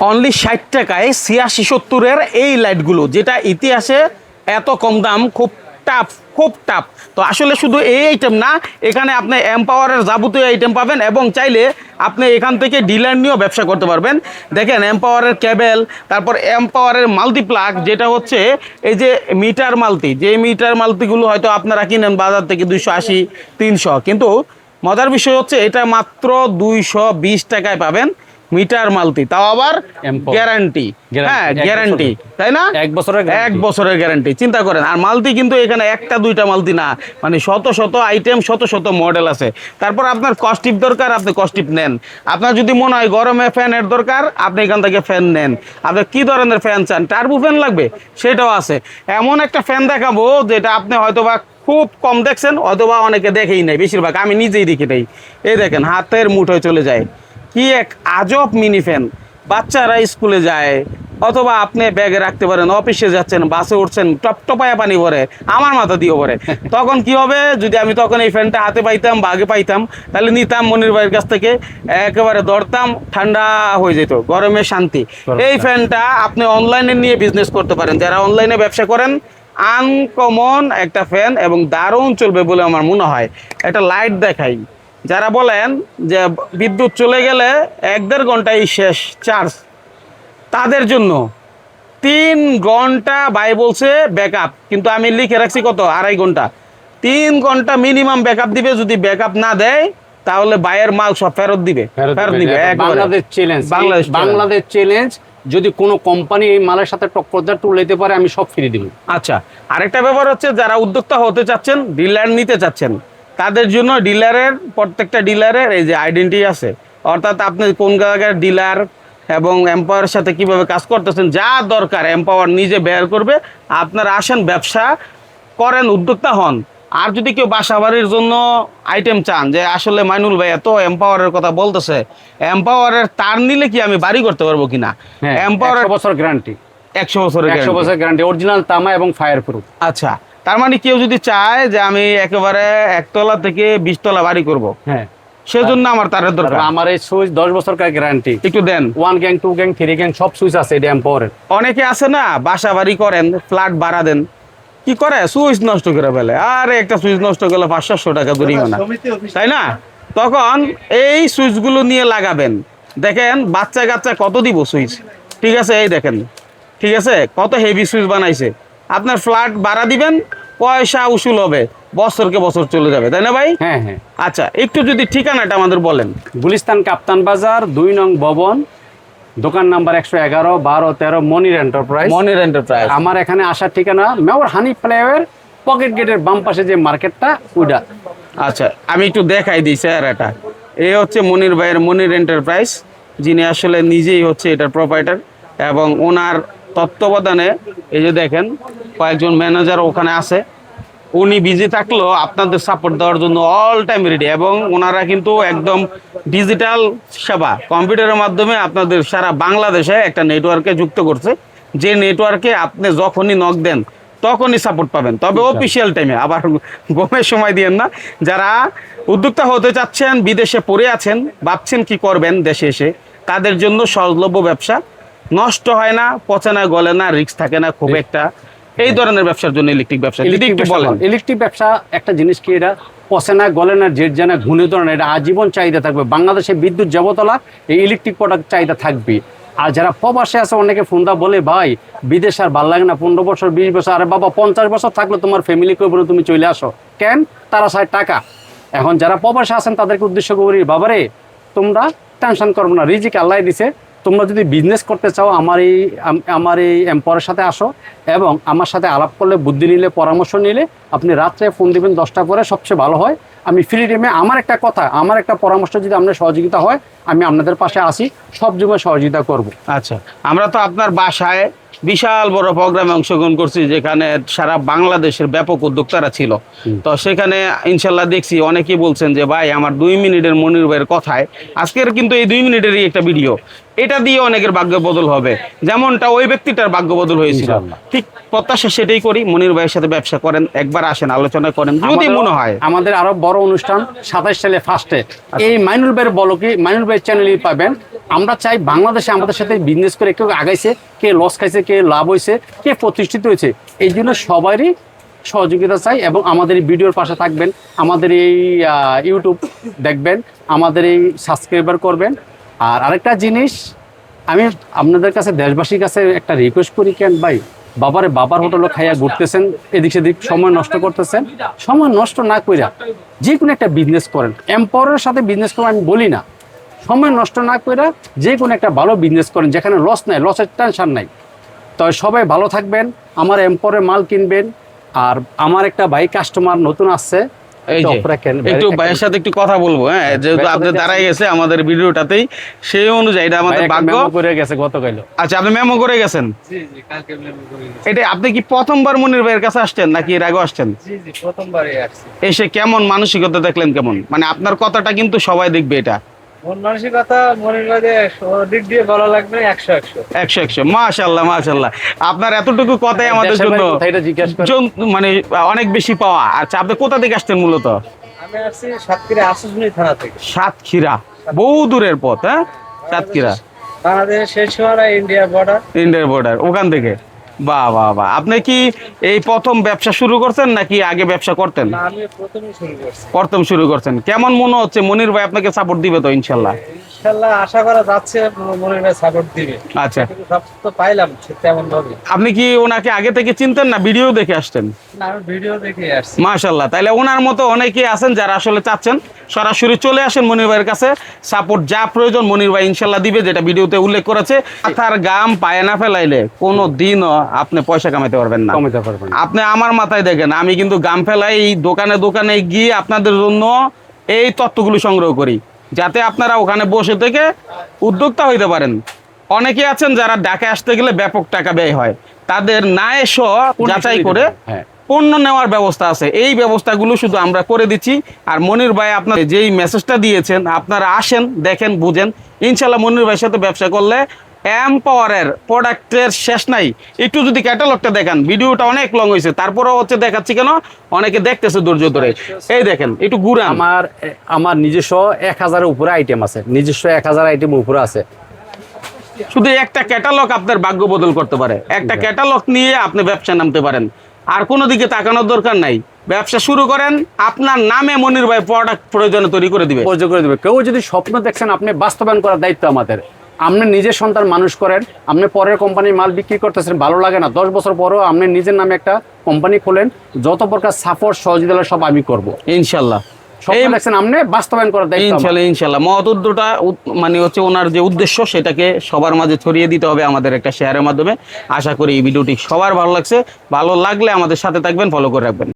Only 60 টাকায় 86-70-এর এই লাইটগুলো, যেটা ইতিহাসে এত কম দাম, খুব টাফ। তো আসলে শুধু এই আইটেম না, এখানে আপনি এমপাওয়ারের যাবতীয় আইটেম পাবেন এবং চাইলে আপনি এখান থেকে ডিলার নিয়েও ব্যবসা করতে পারবেন। দেখেন এমপাওয়ারের কেবেল, তারপর এমপাওয়ারের মাল্টিপ্লাগ, যেটা হচ্ছে এই যে মিটার মাল্টি, যে মিটার মাল্টিগুলো হয়তো আপনারা কিনেন বাজার থেকে 280-300, কিন্তু মজার বিষয় হচ্ছে এটা মাত্র 220 টাকায় পাবেন মিটার মাল্টি, তাও আবার গ্যারান্টি। হ্যাঁ, গ্যারান্টি, তাই না? 1 বছরের গ্যারান্টি। চিন্তা করেন। আর মাল্টি কিন্তু এখানে একটা দুইটা মাল্টি না, মানে শত আইটেম, শত মডেল আছে। তারপর আপনার কস্টিপ দরকার, আপনি কস্টিপ নেন। আপনার যদি মনে হয় গরমে ফ্যানের দরকার, আপনি এখান থেকে ফ্যান নেন। আপনার কি ধরনের ফ্যান চান, টার্বো ফ্যান লাগবে, সেটাও আছে। এমন একটা ফ্যান দেখাবো যেটা আপনি হয়তোবা খুব কম দেখছেন, অথবা অনেকে দেখেই নাই, বেশিরভাগ আমি নিজেই দেখি নাই। এই দেখেন, হাতের মুঠোয় চলে যায়। কি এক আজব মিনি ফ্যান। বাচ্চারা স্কুলে যায়, অথবা আপনি ব্যাগে রাখতে পারেন, অফিসে যাচ্ছেন, বাসে উঠছেন, টপটপায়া পানি ভরে, আমার মাথা দিয়ে ভরে। তখন কি হবে, যদি আমি তখন এই ফ্যানটা হাতে পাইতাম বা আগে পাইতাম, তাহলে নিতাম মনির ভাইয়ের কাছ থেকে, একেবারে ধরতাম, ঠান্ডা হয়ে যেত, গরমে শান্তি। এই ফ্যানটা আপনি অনলাইনে নিয়ে বিজনেস করতে পারেন। যারা অনলাইনে ব্যবসা করেন, আনকমন একটা ফ্যান এবং দারুণ চলবে বলে আমার মনে হয়। একটা লাইট দেখাই, যারা বলেন যে বিদ্যুৎ চলে গেলে 1-1.5 ঘন্টায় শেষ চার্জ, তাদের জন্য 3 ঘন্টা ভাই বলছে ব্যাকআপ, কিন্তু আমি লিখে রাখছি কত, 2.5 ঘন্টা। 3 ঘন্টা মিনিমাম ব্যাকআপ দিবে। যদি ব্যাকআপ না দেয় তাহলে বাইয়ের মাল সব ফেরত দিবে। বাংলাদেশ চ্যালেঞ্জ। যদি কোনো কোম্পানি এই মালের সাথে টক্কর দেয়, তুলে পারে, আমি সব ফ্রি দিব। আচ্ছা, আরেকটা ব্যাপার হচ্ছে, যারা উদ্যোক্তা হতে চাচ্ছেন, ডিলার নিতে চাচ্ছেন, তাদের জন্য ডিলারের, প্রত্যেকটা ডিলারের এই যে আইডেন্টি আছে, অর্থাৎ আপনি কোন জায়গার ডিলার এবং এম্পাওয়ারের সাথে কিভাবে কাজ করতেছেন, যা দরকার এম্পাওয়ার নিজে বের করবে। আপনারা আসেন, ব্যবসা করেন, উদ্যোক্তা হন। আর যদি কেউ বাসা বাড়ির জন্য আইটেম চান, যে আসলে মাইনুল ভাই এত এম্পাওয়ারের কথা বলতেছে, এম্পাওয়ারের তার নিলে কি আমি বাড়ি করতে পারবো কিনা? এম্পাওয়ারের 100 বছর গ্যারান্টি, 100 বছরের গ্যারান্টি, অরিজিনাল তামা এবং ফায়ার প্রুফ। আচ্ছা, তার মানে কেউ যদি চায় যে আমি একেবারে 1 তলা থেকে 20 তলা বাড়ি করব, হ্যাঁ, সেজন্য আমার তারের দরকার। আমার এই সুইচ 10 বছরকার গ্যারান্টি। একটু দেন। 1 গ্যাং, 2 গ্যাং, 3 গ্যাং সব সুইচ আছে এই এম্পাওয়ারের। অনেকে আছে না, বাসা বাড়ি করেন, ফ্ল্যাট ভাড়া দেন, কি করে সুইচ নষ্ট করে ফেলে। আর একটা সুইচ নষ্ট করলে 500-600 টাকা জরিমানা, তাই না? তখন এই সুইচগুলো নিয়ে লাগাবেন। দেখেন বাচ্চা কাচ্চা কত দিব সুইচ, ঠিক আছে? এই দেখেন, ঠিক আছে, কত হেভি সুইচ বানাইছে। আপনার ফ্ল্যাট ভাড়া দিবেন, পয়সা উসুল হবে, বছরকে বছর চলে যাবে, তাই না ভাই? হ্যাঁ হ্যাঁ। আচ্ছা, একটু যদি ঠিকানাটা আমাদের বলেন। গুলিস্তান কাপ্তান বাজার 2 নং ভবন, দোকান নাম্বার 111, 12, 13, মনির এন্টারপ্রাইজ। আমার এখানে আসার ঠিকানা মেয়র হানি ফ্লাইওভার পকেট গেটের বাম পাশে যে মার্কেটটা, ওইটা। আচ্ছা, আমি একটু দেখাই দিই স্যার। এটা এই হচ্ছে মনির ভাইয়ের মনির এন্টারপ্রাইজ, যিনি আসলে নিজেই হচ্ছে এটার প্রোপাইটার, এবং ওনার তত্ত্বাবধানে এই যে দেখেন কয়েকজন ম্যানেজার ওখানে আছে। উনি বিজি থাকলেও আপনাদের সাপোর্ট দেওয়ার জন্য অল টাইম রেডি, এবং ওনারা কিন্তু একদম ডিজিটাল সেবা, কম্পিউটারের মাধ্যমে আপনাদের সারা বাংলাদেশে একটা নেটওয়ার্কে যুক্ত করছে, যে নেটওয়ার্কে আপনি যখনই নক দেন তখনই সাপোর্ট পাবেন। তবে অফিসিয়াল টাইমে, আবার গমের সময় দিয়েন না। যারা উদ্যোক্তা হতে চাচ্ছেন, বিদেশে পড়ে আছেন, ভাবছেন কি করবেন দেশে এসে, তাদের জন্য সহজলভ্য ব্যবসা, নষ্ট হয় না, পচে না, গলে না, রিস্ক থাকে না খুব একটা। এই ধরনের ব্যবসার জন্য ইলেকট্রিক ব্যবসা। ইলেকট্রিক ব্যবসা একটা জিনিস কি, এটা পচে না, গলে না, জেট জানা, ঘুণে ধরে না, এটা আজীবন চাহিদা থাকবে। বাংলাদেশে বিদ্যুৎ যাবতলা এই ইলেকট্রিক প্রোডাক্ট চাহিদা থাকবে। আর যারা প্রবাসে আছে, অনেকে ফোনটা বলে, ভাই বিদেশ আর ভালো লাগে না, 15 বছর 20 বছর, আরে বাবা 50 বছর থাকলে তোমার ফ্যামিলি করবো, তুমি চলে আসো কেন? তারা চায় টাকা। এখন যারা প্রবাসে আছেন তাদেরকে উদ্দেশ্য করি, বাবারে তোমরা টেনশন করবো না, রিজিক আল্লাহ দিছে। তোমরা যদি বিজনেস করতে চাও, আমার এই এম্পাওয়ারের সাথে আসো, এবং আমার সাথে আলাপ করলে, বুদ্ধি নিলে, পরামর্শ নিলে, আপনি রাত্রে ফোন দিবেন 10টা পরে, সবচেয়ে ভালো হয়। আমি ফ্রি টাইমে আমার একটা কথা, আমার একটা পরামর্শ যদি আপনার সহযোগিতা হয়, আমি আপনাদের পাশে আসি, সব যুগে সহযোগিতা করব। আচ্ছা, আমরা তো আপনার বাসায় বিশাল বড় প্রোগ্রামে অংশগ্রহণ করছি, যেখানে সারা বাংলাদেশের ব্যাপক উদ্যোক্তারা ছিল। তো সেখানে ইনশাল্লাহ দেখছি অনেকেই বলছেন যে ভাই আমার 2 মিনিটের মনির ভাইয়ের কথায়, আজকের কিন্তু এই 2 মিনিটেরই একটা ভিডিও, এটা দিয়ে অনেকের ভাগ্য বদল হবে, যেমনটা ওই ব্যক্তিটার ভাগ্য বদল হয়েছিল। ঠিক প্রত্যাশা সেটাই করি। মনির ভাইয়ের সাথে ব্যবসা করেন, একবার আসেন, আলোচনা করেন, যদি মনে হয়। আমাদের আরো বড় অনুষ্ঠান 27 সালে ফার্স্টে এই মাইনুল ভাইয়ের বলকি, মাইনুল ভাইয়ের চ্যানেলই পাবেন। আমরা চাই বাংলাদেশে আমাদের সাথে বিজনেস করে কেউ আগাইছে, কে লস খাইছে, কে লাভ হয়েছে, কে প্রতিষ্ঠিত হয়েছে, এই জন্য সবারই সহযোগিতা চাই। এবং আমাদের এই ভিডিওর পাশে থাকবেন, আমাদের এই ইউটিউব দেখবেন, আমাদের এই সাবস্ক্রাইবার করবেন। আর আরেকটা জিনিস, আমি আপনাদের কাছে দেশবাসীর কাছে একটা রিকোয়েস্ট করি, কেন ভাই বাবার হোটেলে খাইয়া ঘুরতেছেন, এদিক সেদিক সময় নষ্ট করতেছেন, সময় নষ্ট না কইরা যে কোনো একটা বিজনেস করেন। এম্পাওয়ারের সাথে বিজনেস করেন আমি বলি না, সময় নষ্ট না কইরা যে কোনো একটা ভালো বিজনেস করেন যেখানে লস নাই, লসের টেনশন নাই। তো সবাই ভালো থাকবেন, আমার এম্পাওয়ারের মাল কিনবেন। আর আমার একটা ভাই কাস্টমার নতুন আসছে, এই যে একটু ভাইয়ের সাথে একটু কথা বলবো, হ্যাঁ, যেহেতু আপনি দাঁড়াই গেছে আমাদের ভিডিওটাতেই, সেই অনুযায়ী এটা আমাদের ভাগ্য করে গেছে গতকাল। আচ্ছা, আপনি মেমো করে গেছেন? জি জি, কালকে মেমো করে গেছি। এটা আপনি কি প্রথমবার মনির ভাইয়ের কাছে আসছেন নাকি এর আগে আসছেন? জি জি, প্রথমবারই আসছি। এসে কেমন মানসিকতা দেখলেন, কেমন মানে আপনার কথাটা কিন্তু সবাই দেখবে, এটা মন মানসিকতা মনের মাঝে দিক দিয়ে বলা লাগবে 100-100। 100 মাশাআল্লাহ মাশাআল্লাহ। আপনার এতটুকু কথাই আমাদের জন্য মানে অনেক বেশি পাওয়া। আচ্ছা, আপনি কোথা থেকে আসছেন মূলত? আমি আসছি সাতক্ষীরা আশুজনি থানা থেকে। সাতক্ষীরা, বহু দূরের পথ। হ্যাঁ, সাতক্ষীরা বাংলাদেশ শেষ সীমানা ইন্ডিয়া বর্ডার। ইন্ডিয়ার বর্ডার, ওখান থেকে। বাহ বাহ বাহ। আপনি কি এই প্রথম ব্যবসা শুরু করছেন নাকি আগে ব্যবসা করতেন? না, আমি প্রথমেই শুরু করছি। প্রথম শুরু করছেন। কেমন মনে হচ্ছে মনির ভাই আপনাকে সাপোর্ট দিবে তো ইনশাল্লাহ? ইনশাআল্লাহ আশা করা যাচ্ছে মনির ভাই সাপোর্ট দিবে। আচ্ছা, সাপোর্ট তো পাইলাম তেমন ভাবে। আপনি কি ওনাকে আগে থেকে চিনতেন না ভিডিও দেখে আসতেন? না, আমি ভিডিও দেখে আসছি। মাশাল্লাহ। তাইলে ওনার মতো অনেকেই আছেন যারা আসলে চাচ্ছেন সরাসরি চলে আসেন মনির ভাইয়ের কাছে, সাপোর্ট যা প্রয়োজন মনির ভাই ইনশাল্লাহ দিবে, যেটা ভিডিওতে উল্লেখ করেছে। মাথার গাম পায়ে না ফেলাইলে কোনো দিনও আপনি পয়সা কামাইতে পারবেন না। কমাতে পারবেন। আপনি আমার মাথায় দেখেন, আমি কিন্তু গাম ফেলাই দোকানে দোকানে গিয়ে আপনাদের জন্য এই তথ্যগুলো সংগ্রহ করি, যাতে আপনারা ওখানে বসে থেকে উদ্যোক্তা হইতে পারেন। অনেকে আছেন যারা ঢাকায় আসতে গেলে ব্যাপক টাকা ব্যয় হয়, তাদের না এসো যাচাই করে হ্যাঁ, পণ্য নেওয়ার ব্যবস্থা আছে। এই ব্যবস্থাগুলো শুধু আমরা করে দিচ্ছি। আর মনির ভাই আপনার যেই মেসেজটা দিয়েছেন, আপনারা আসেন, দেখেন, বুঝেন। ইনশাল্লাহ মনির ভাইয়ের সাথে ব্যবসা করলে এম্পাওয়ারের প্রোডাক্টের শেষ নাই। একটু যদি ক্যাটালগটা দেখান, ভিডিওটা অনেক লং হয়েছে, তারপরেও হচ্ছে দেখাচ্ছি কেন, অনেকে দেখতেছে ধৈর্য ধরে। এই দেখেন, একটু ঘুরান। আমার নিজস্ব 1000-এর উপরে আইটেম আছে, নিজস্ব 1000 আইটেম উপরে আছে। শুধু একটা ক্যাটালগ আপনার ভাগ্য বদল করতে পারে। একটা ক্যাটালগ নিয়ে আপনি ব্যবসা নামতে পারেন, আর কোনো দিকে তাকানোর দরকার নাই। ব্যবসা শুরু করেন, আপনার নামে মনির ভাই প্রোডাক্ট প্রয়োজনে তৈরি করে দিবে। করে দেবে। কেউ যদি স্বপ্ন দেখছেন, আপনি বাস্তবায়ন করার দায়িত্ব আমাদের। আপনি নিজের সন্তান মানুষ করেন, আপনি পরের কোম্পানির মাল বিক্রি করতেছেন, ভালো লাগে না, 10 বছর পরেও আপনি নিজের নামে একটা কোম্পানি খোলেন, যত প্রকার সাপোর্ট সহযোগিতা সব আমি করবো ইনশাল্লাহ। স্বপ্ন দেখছেন, আপনি বাস্তবায়ন করার দায়িত্ব আমার। ইনশাল্লাহ ইনশাল্লাহ। মহৎ উদ্যোগটা মানে হচ্ছে ওনার যে উদ্দেশ্য, সেটাকে সবার মাঝে ছড়িয়ে দিতে হবে আমাদের একটা শেয়ারের মাধ্যমে। আশা করি এই ভিডিওটি সবার ভালো লাগছে। ভালো লাগলে আমাদের সাথে থাকবেন, ফলো করে রাখবেন।